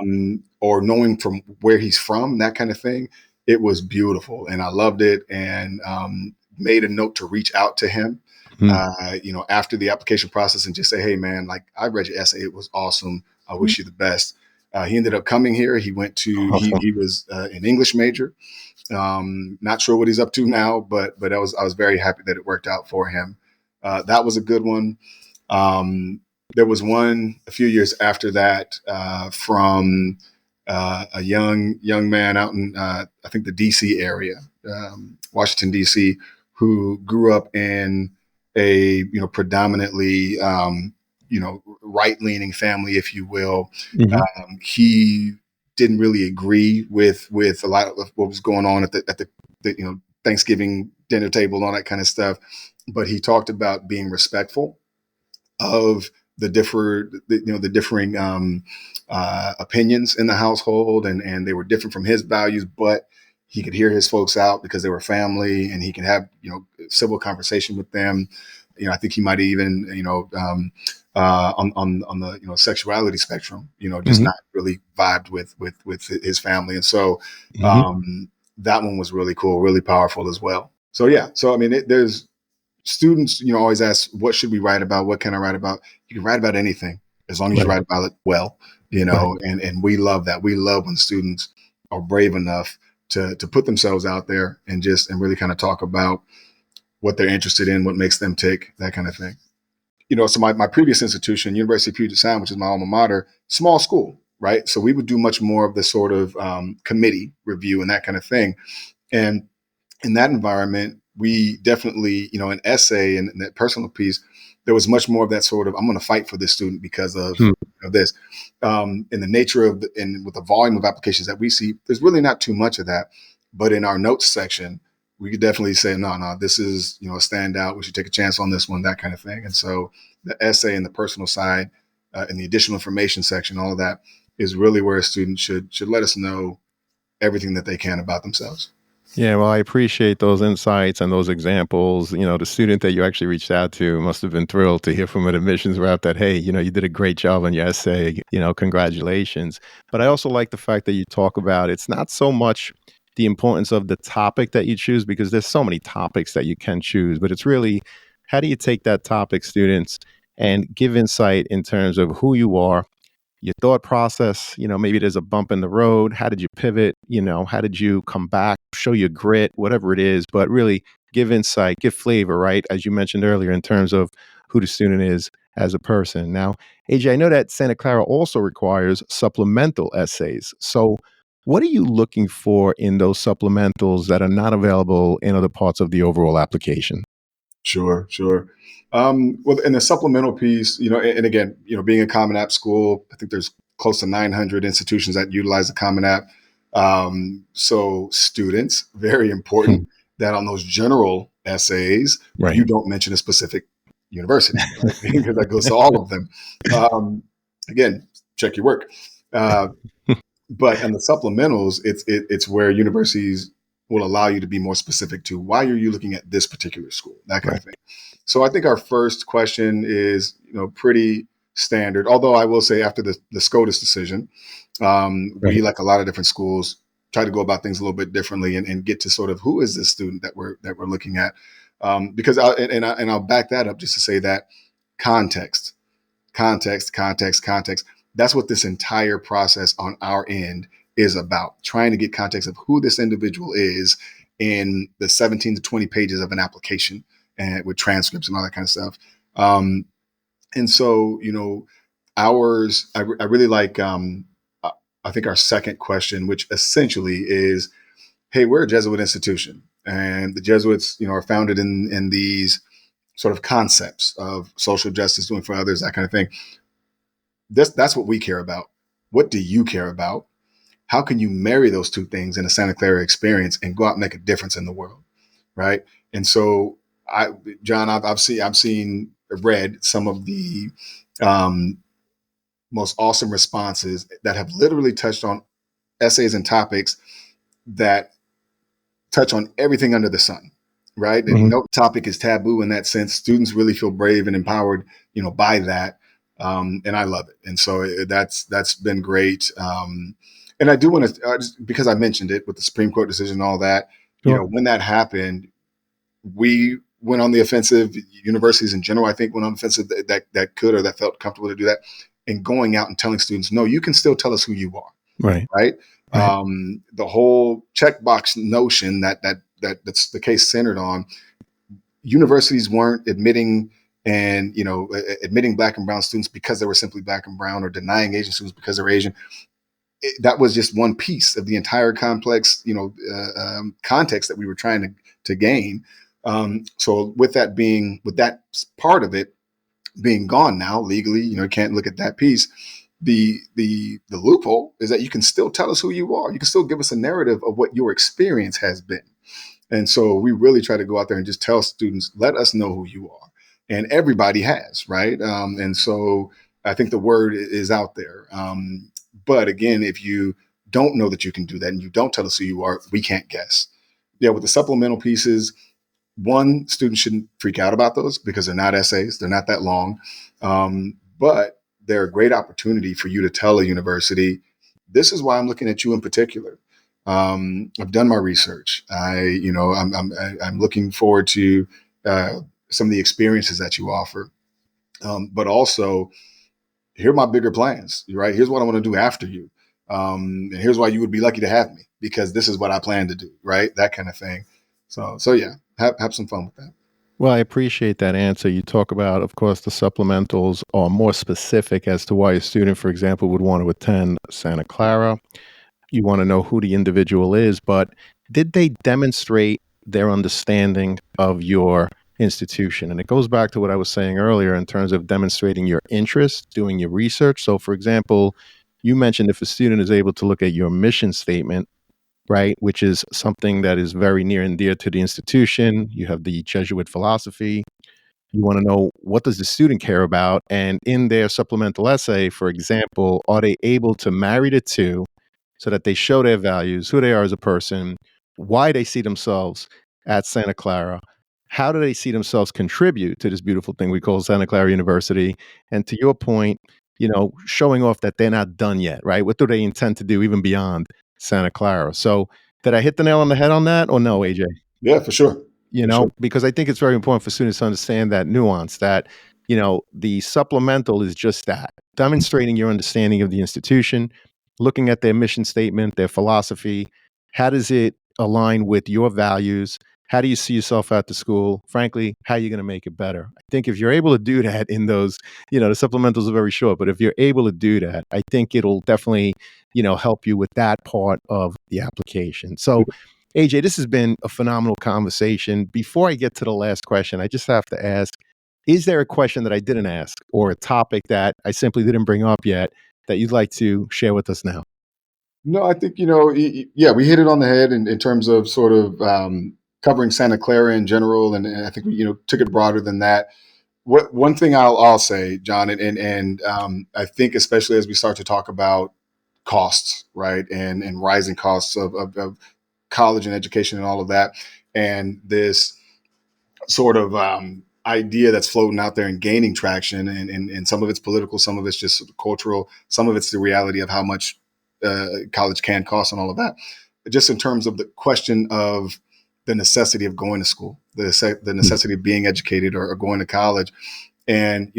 or knowing from where he's from, that kind of thing. It was beautiful and I loved it, and made a note to reach out to him, Mm. After the application process and just say, hey man, like I read your essay. It was awesome. I wish you the best. He ended up coming here. He went to, Awesome. he was an English major. Not sure what he's up to now, but I was very happy that it worked out for him. That was a good one. There was one a few years after that from a young man out in I think the DC area, Washington DC, who grew up in a predominantly right leaning family, if you will. Mhm. He didn't really agree with a lot of what was going on at the Thanksgiving dinner table and all that kind of stuff. But he talked about being respectful of the differing opinions in the household, and they were different from his values, but he could hear his folks out because they were family, and he could have, civil conversation with them. I think he might even, on the, sexuality spectrum, just Hmm. not really vibed with his family. And so, Hmm. that one was really cool, really powerful as well. So, yeah. So, I mean, there's students, always ask, what should we write about? What can I write about? You can write about anything as long as you Right. write about it well, Right. and we love that. We love when students are brave enough to put themselves out there and really kind of talk about what they're interested in, what makes them tick, that kind of thing. So my previous institution, University of Puget Sound, which is my alma mater, small school, right? So we would do much more of the sort of committee review and that kind of thing. And in that environment, we definitely, an essay and that personal piece, there was much more of that sort of, I'm going to fight for this student because of Hmm. this. In the nature of, and with the volume of applications that we see, there's really not too much of that. But in our notes section, we could definitely say, no, this is, a standout. We should take a chance on this one, that kind of thing. And so the essay and the personal side and the additional information section, all of that is really where a student should let us know everything that they can about themselves. Yeah, well, I appreciate those insights and those examples. The student that you actually reached out to must have been thrilled to hear from an admissions rep that, hey, you did a great job on your essay, congratulations. But I also like the fact that you talk about it's not so much the importance of the topic that you choose, because there's so many topics that you can choose, but it's really how do you take that topic, students, and give insight in terms of who you are, your thought process. Maybe there's a bump in the road. How did you pivot? How did you come back, show your grit, whatever it is, but really give insight, give flavor, right? As you mentioned earlier, in terms of who the student is as a person. Now, AJ, I know that Santa Clara also requires supplemental essays. So what are you looking for in those supplementals that are not available in other parts of the overall application? Sure, sure. Well, in the supplemental piece, and again, being a Common App school, I think there's close to 900 institutions that utilize the Common App. So students, very important that on those general essays, Right. you don't mention a specific university, right? Because that goes to all of them. Um, Again, check your work. Uh, but in the supplementals, it's where universities will allow you to be more specific to why are you looking at this particular school, that kind Right. of thing. So I think our first question is, pretty standard. Although I will say after the SCOTUS decision, we, Right. like a lot of different schools, try to go about things a little bit differently and get to sort of who is this student that we're looking at. Because I'll back that up just to say that context, context. That's what this entire process on our end is about, trying to get context of who this individual is in the 17 to 20 pages of an application and with transcripts and all that kind of stuff. And so, ours, I really like, I think our second question, which essentially is, hey, we're a Jesuit institution, and the Jesuits, are founded in these sort of concepts of social justice, doing for others, that kind of thing. That's what we care about. What do you care about? How can you marry those two things in a Santa Clara experience and go out and make a difference in the world, right? And so, John, read some of the um, most awesome responses that have literally touched on essays and topics that touch on everything under the sun, right? And Mhm. no topic is taboo in that sense. Students really feel brave and empowered, by that, and I love it. And so that's been great. And I do want to, because I mentioned it with the Supreme Court decision and all that, Sure. when that happened, we went on the offensive. Universities in general, I think, went on the offensive that could or that felt comfortable to do that, and going out and telling students, no, you can still tell us who you are, Right. right? Right. The whole checkbox notion that's the case centered on universities weren't admitting and admitting Black and brown students because they were simply Black and brown, or denying Asian students because they're Asian. That was just one piece of the entire complex context that we were trying to gain. So with that part of it being gone now legally, you can't look at that piece. The loophole is that you can still tell us who you are. You can still give us a narrative of what your experience has been. And so we really try to go out there and just tell students, let us know who you are. And everybody has, right? And so I think the word is out there. But again, if you don't know that you can do that and you don't tell us who you are, we can't guess. Yeah, with the supplemental pieces, one, students shouldn't freak out about those because they're not essays, they're not that long, but they're a great opportunity for you to tell a university, this is why I'm looking at you in particular. I've done my research. I'm looking forward to some of the experiences that you offer, but also here are my bigger plans. Right, here's what I want to do after you, and here's why you would be lucky to have me because this is what I plan to do. Right, that kind of thing. So yeah, have some fun with that. Well, I appreciate that answer. You talk about, of course, the supplementals are more specific as to why a student, for example, would want to attend Santa Clara. You want to know who the individual is, but did they demonstrate their understanding of your institution? And it goes back to what I was saying earlier in terms of demonstrating your interest, doing your research. So, for example, you mentioned if a student is able to look at your mission statement, right, which is something that is very near and dear to the institution. You have the Jesuit philosophy. You want to know what does the student care about? And in their supplemental essay, for example, are they able to marry the two so that they show their values, who they are as a person, why they see themselves at Santa Clara, how do they see themselves contribute to this beautiful thing we call Santa Clara University? And to your point, showing off that they're not done yet, right? What do they intend to do even beyond Santa Clara? So did I hit the nail on the head on that or no, AJ? Yeah, for sure. For sure. Because I think it's very important for students to understand that nuance that, the supplemental is just that, demonstrating your understanding of the institution, looking at their mission statement, their philosophy. How does it align with your values? How do you see yourself at the school? Frankly, how are you going to make it better? I think if you're able to do that in those, the supplementals are very short, but if you're able to do that, I think it'll definitely, help you with that part of the application. So, AJ, this has been a phenomenal conversation. Before I get to the last question, I just have to ask, is there a question that I didn't ask or a topic that I simply didn't bring up yet that you'd like to share with us now? No, I think, yeah, we hit it on the head in terms of sort of covering Santa Clara in general. And I think we, took it broader than that. One thing I'll say, John, and I think especially as we start to talk about costs, right, and rising costs of college and education and all of that, and this sort of idea that's floating out there and gaining traction, and some of it's political, some of it's just sort of cultural, some of it's the reality of how much college can cost and all of that. Just in terms of the question of the necessity of going to school, the necessity of being educated or going to college. And,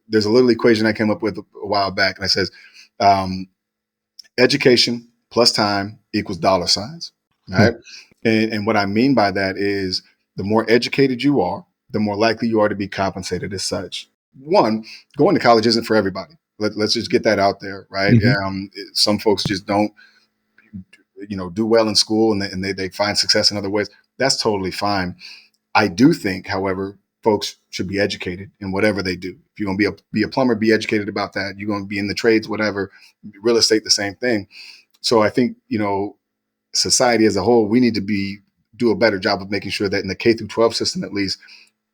there's a little equation I came up with a while back, and it says education plus time equals dollar signs, right? And what I mean by that is the more educated you are, the more likely you are to be compensated as such. One, going to college isn't for everybody. Let's just get that out there, right? Some folks just don't, do well in school and they find success in other ways. That's totally fine. I do think, however, folks should be educated in whatever they do. If you're going to be a plumber, be educated about that. You're going to be in the trades, whatever, real estate, the same thing. So I think, society as a whole, we need to do a better job of making sure that in the K through 12 system, at least,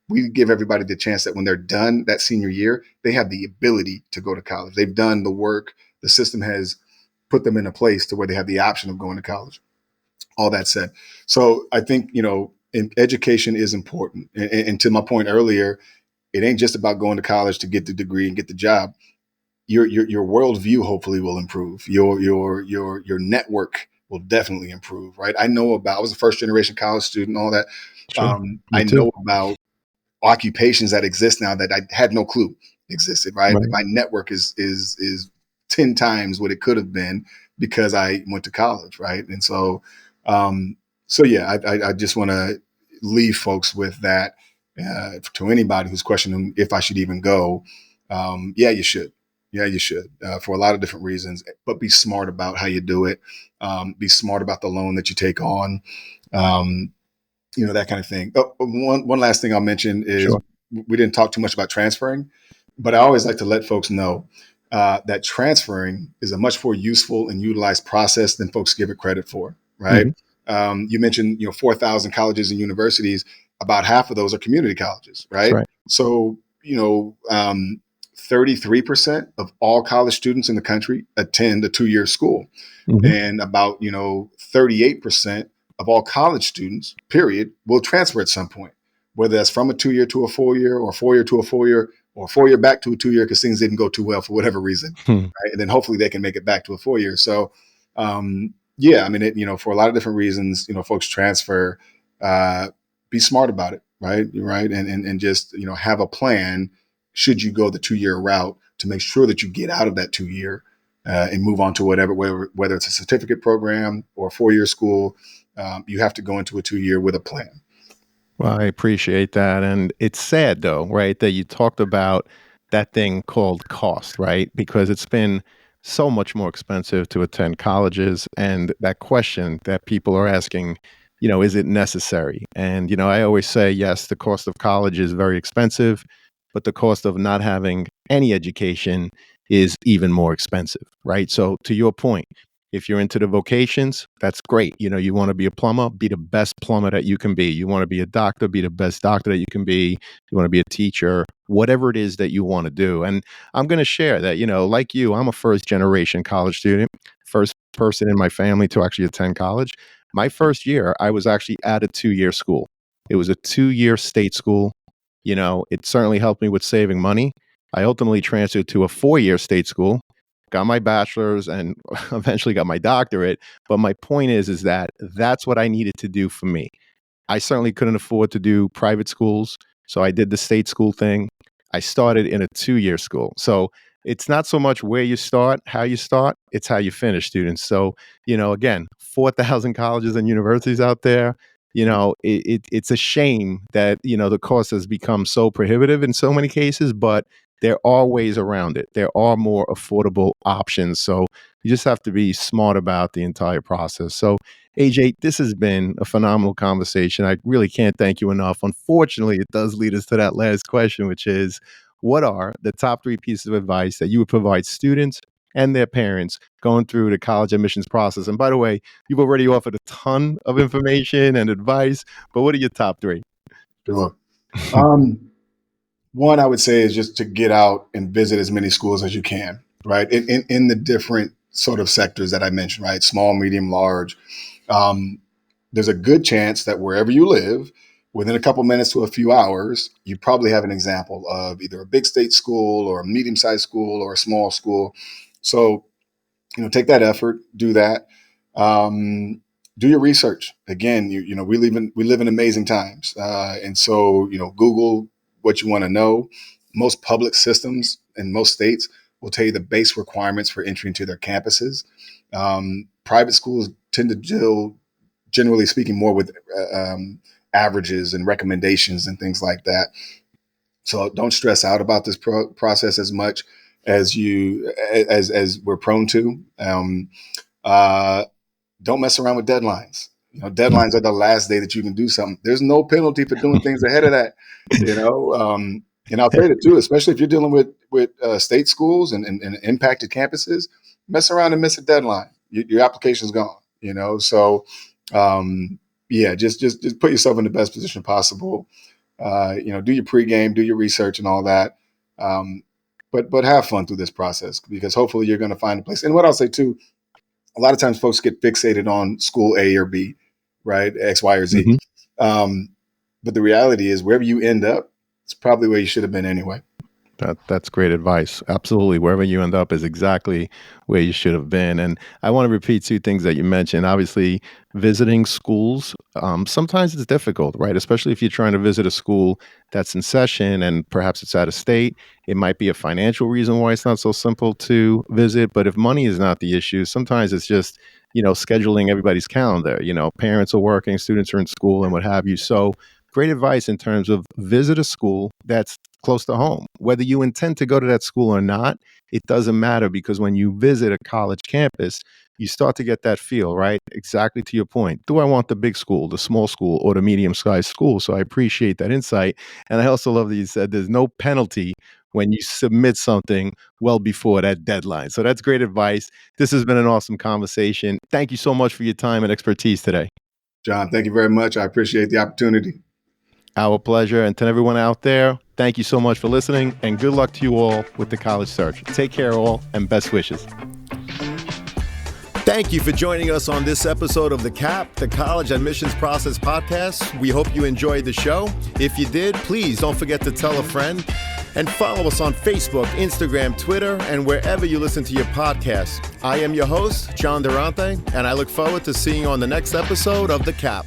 we give everybody the chance that when they're done that senior year, they have the ability to go to college. They've done the work. The system has put them in a place to where they have the option of going to college. All that said. So I think, education is important. And to my point earlier, it ain't just about going to college to get the degree and get the job. Your worldview hopefully will improve. Your network will definitely improve, right? I was a first generation college student, all that. Sure. I know about occupations that exist now that I had no clue existed, right? Right. My network is 10 times what it could have been because I went to college, right? And so yeah, I just want to leave folks with that to anybody who's questioning if I should even go. Yeah, you should. Yeah, you should for a lot of different reasons, but be smart about how you do it. Be smart about the loan that you take on. That kind of thing. Oh, one last thing I'll mention is Sure. we didn't talk too much about transferring, but I always like to let folks know that transferring is a much more useful and utilized process than folks give it credit for, right? You mentioned, 4,000 colleges and universities, about half of those are community colleges, That's right? right. So, 33% of all college students in the country attend a 2-year school. Mhm. And about, 38% of all college students, period, will transfer at some point, whether that's from a 2-year to a 4-year, or a 4-year to a 4-year, or a 4-year back to a 2-year because things didn't go too well for whatever reason. Hmm. Right? And then hopefully they can make it back to a 4-year. So, yeah, I mean, for a lot of different reasons, folks transfer. Be smart about it, right? Right. And just, have a plan should you go the 2-year route to make sure that you get out of that 2-year and move on to whether it's a certificate program or a 4-year school. You have to go into a 2-year with a plan. Well, I appreciate that. And it's sad, though, right, that you talked about that thing called cost, right? Because it's been so much more expensive to attend colleges. And that question that people are asking, is it necessary? And, I always say, yes, the cost of college is very expensive, but the cost of not having any education is even more expensive, right? So, to your point, if you're into the vocations, that's great. You want to be a plumber, be the best plumber that you can be. You want to be a doctor, be the best doctor that you can be. You want to be a teacher, whatever it is that you want to do. And I'm going to share that, like you, I'm a first generation college student, first person in my family to actually attend college. My first year, I was actually at a 2-year school. It was a 2-year state school. It certainly helped me with saving money. I ultimately transferred to a 4-year state school, got my bachelor's, and eventually got my doctorate. But my point is that that's what I needed to do for me. I certainly couldn't afford to do private schools, so I did the state school thing. I started in a 2-year school. So it's not so much where you start, how you start, it's how you finish, students. So, again, 4,000 colleges and universities out there. It's a shame that, the cost has become so prohibitive in so many cases, but there are ways around it. There are more affordable options. So you just have to be smart about the entire process. So, AJ, this has been a phenomenal conversation. I really can't thank you enough. Unfortunately, it does lead us to that last question, which is, what are the top 3 pieces of advice that you would provide students and their parents going through the college admissions process? And by the way, you've already offered a ton of information and advice, but what are your top 3? Sure. One, I would say, is just to get out and visit as many schools as you can, right? In the different sort of sectors that I mentioned, right? Small, medium, large. Um, there's a good chance that wherever you live, within a couple minutes to a few hours, you probably have an example of either a big state school or a medium-sized school or a small school. So, take that effort, do that. Do your research. Again, we live in amazing times, and so Google what you want to know. Most public systems in most states will tell you the base requirements for entry into their campuses. Private schools tend to deal, generally speaking, more with averages and recommendations and things like that. So don't stress out about this process as much as as we're prone to. Uh, don't mess around with deadlines. Deadlines are the last day that you can do something. There's no penalty for doing things ahead of that. And I'll say that too, especially if you're dealing with state schools and impacted campuses. Mess around and miss a deadline, your application's gone. So yeah, just put yourself in the best position possible. Do your pregame, do your research, and all that. But have fun through this process because hopefully you're going to find a place. And what I'll say too, a lot of times folks get fixated on school A or B, right? X, Y, or Z. But the reality is wherever you end up, it's probably where you should have been anyway. That's great advice. Absolutely. Wherever you end up is exactly where you should have been. And I want to repeat 2 things that you mentioned. Obviously, visiting schools, sometimes it's difficult, right? Especially if you're trying to visit a school that's in session and perhaps it's out of state. It might be a financial reason why it's not so simple to visit. But if money is not the issue, sometimes it's just, scheduling everybody's calendar. Parents are working, students are in school and what have you. So great advice in terms of visit a school that's close to home. Whether you intend to go to that school or not, it doesn't matter because when you visit a college campus, you start to get that feel, right? Exactly to your point. Do I want the big school, the small school, or the medium-sized school? So I appreciate that insight. And I also love that you said there's no penalty when you submit something well before that deadline. So that's great advice. This has been an awesome conversation. Thank you so much for your time and expertise today. John, thank you very much. I appreciate the opportunity. Our pleasure. And to everyone out there, thank you so much for listening, and good luck to you all with the college search. Take care all, and best wishes. Thank you for joining us on this episode of The CAP, the College Admissions Process Podcast. We hope you enjoyed the show. If you did, please don't forget to tell a friend and follow us on Facebook, Instagram, Twitter, and wherever you listen to your podcasts. I am your host, John Durante, and I look forward to seeing you on the next episode of The CAP.